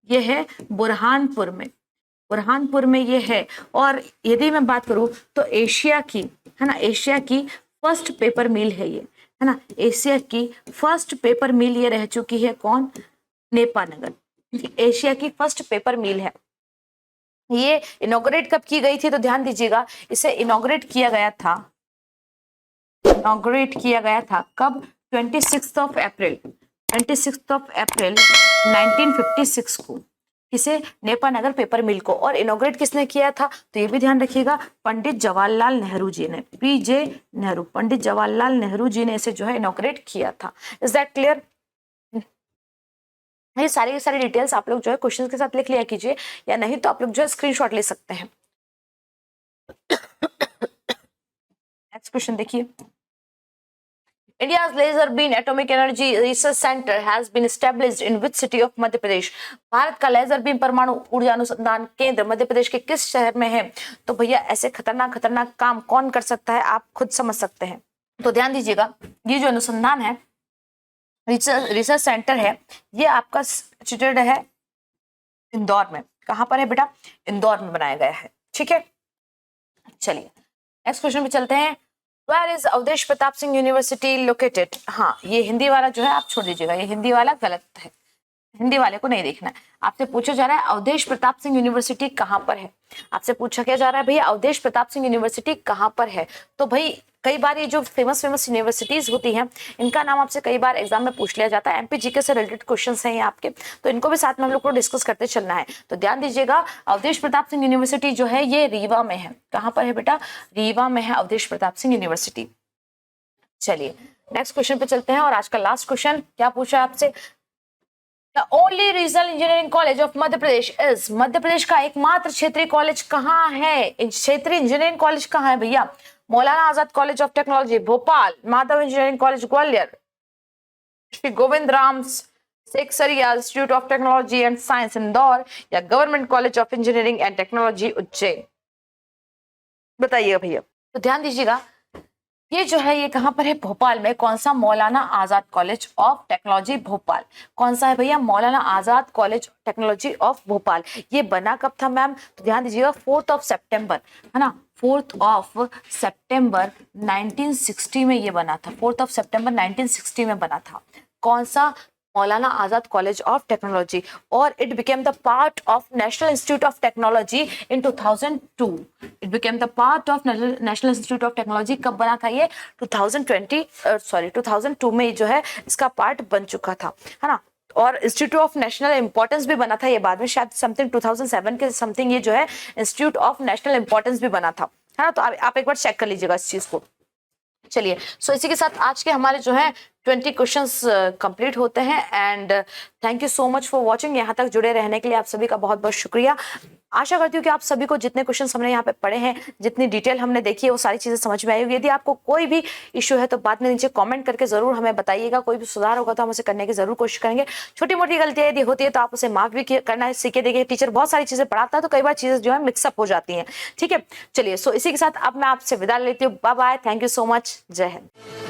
ये है बुरहानपुर में, बुरहानपुर में ये है। और यदि मैं बात करूं तो एशिया की, है ना, एशिया की फर्स्ट पेपर मिल है ये, है ना। एशिया की फर्स्ट पेपर मिल ये रह चुकी है, कौन? नेपानगर। एशिया की फर्स्ट पेपर मिल है। ये इनॉग्रेट कब की गई थी? तो ध्यान दीजिएगा, इसे इनॉग्रेट किया गया था, इनॉग्रेट किया गया था कब? 26 अप्रैल 1956 को। किसे? नेपानगर पेपर मिल को। और इनॉग्रेट किसने किया था? तो ये भी ध्यान रखिएगा, पंडित जवाहरलाल नेहरू जी ने, पीजे नेहरू, पंडित जवाहरलाल नेहरू जी ने इसे जो है इनॉग्रेट किया था। Is that clear? ये सारी डिटेल्स आप लोग जो है क्वेश्चन के साथ लिख लिया कीजिए, या नहीं तो आप लोग जो है स्क्रीनशॉट ले सकते हैं। नेक्स्ट क्वेश्चन देखिए। India's laser beam atomic energy research center has been established in which city of Madhya Pradesh? Bharat का लेजर बीम परमाणु ऊर्जा अनुसंधान केंद्र मध्य प्रदेश के किस शहर में है? तो भैया ऐसे खतरनाक काम कौन कर सकता है, आप खुद समझ सकते हैं। तो ध्यान दीजिएगा, ये जो अनुसंधान है, रिसर्च सेंटर है, ये आपका सिचुएटेड है इंदौर में। कहां पर है बेटा? इंदौर में बनाया गया है। ठीक है, चलिए नेक्स्ट क्वेश्चन पे चलते हैं। Where is Awadhesh Pratap Singh university located? हाँ, ये हिंदी वाला जो है आप छोड़ दीजिएगा, ये हिंदी वाला गलत है, हिंदी वाले को नहीं देखना है। आपसे पूछा जा रहा है अवधेश प्रताप सिंह यूनिवर्सिटी कहाँ पर है। आपसे पूछा क्या जा रहा है भैया, अवधेश प्रताप सिंह यूनिवर्सिटी कहाँ पर है। तो भाई कई बार ये जो फेमस यूनिवर्सिटीज होती हैं, इनका नाम आपसे कई बार एग्जाम में पूछ लिया जाता है। एमपीजीके से रिलेटेड क्वेश्चंस हैं ये आपके, तो इनको भी साथ में हम लोग को डिस्कस करते चलना है। तो ध्यान दीजिएगा, अवधेश प्रताप सिंह यूनिवर्सिटी जो है ये रीवा में है। कहाँ पर है बेटा? रीवा में है अवधेश प्रताप सिंह यूनिवर्सिटी। चलिए नेक्स्ट क्वेश्चन पे चलते हैं, और आज का लास्ट क्वेश्चन क्या पूछा है आपसे। The only regional engineering college of Madhya Pradesh is, Madhya Pradesh का एकमात्र क्षेत्रीय कॉलेज कहाँ है? क्षेत्रीय इंजीनियरिंग कॉलेज कहाँ है भैया? Maulana Azad college of technology Bhopal, Madhav engineering college Gwalior, Shri Govind Ram Seksaria institute of technology and science Indore, या government college of engineering and technology Ujjain. बताइएगा भैया। तो ध्यान दीजिएगा, ये जो है ये कहाँ पर है? भोपाल में। कौन सा? मौलाना Azad college of technology Bhopal. कौन सा है भैया? Maulana Azad college technology of Bhopal. ये बना कब था मैम? तो ध्यान दीजिएगा 4 सितंबर, है ना, 4 सितंबर 1960 में ये बना था। 4 सितंबर 1960 में बना था। कौन सा? मौलाना आजाद कॉलेज ऑफ टेक्नोलॉजी। और it became the part of national institute of technology in 2002। It became the part of national institute of technology. कब बना था ये? 2002 में जो है इसका पार्ट बन चुका था, है ना। और इंस्टीट्यूट ऑफ नेशनल इंपॉर्टेंस भी बना था ये बाद में, शायद समथिंग 2007 के समथिंग ये जो है इंस्टीट्यूट ऑफ नेशनल इंपॉर्टेंस भी बना था, है ना। तो आप एक बार चेक कर लीजिएगा इस चीज को। चलिए, सो इसी के साथ आज के हमारे जो है 20 क्वेश्चंस कंप्लीट होते हैं। And thank you so much for watching. यहाँ तक जुड़े रहने के लिए आप सभी का बहुत बहुत शुक्रिया। आशा करती हूँ कि आप सभी को जितने क्वेश्चंस हमने यहाँ पे पढ़े हैं, जितनी डिटेल हमने देखी है, वो सारी चीजें समझ में आई होगी। यदि आपको कोई भी इशू है तो बाद में नीचे कमेंट करके जरूर हमें बताइएगा। कोई भी सुधार होगा तो हम उसे करने की जरूर कोशिश करेंगे। छोटी मोटी गलतियां यदि होती है तो आप उसे माफ भी करना सीखे। देखिए, टीचर बहुत सारी चीजें पढ़ाता है तो कई बार चीजें जो है मिक्सअप हो जाती हैं। ठीक है, चलिए, सो इसी के साथ अब मैं आपसे विदा लेती हूँ। Bye bye, thank you so much, Jai Hind.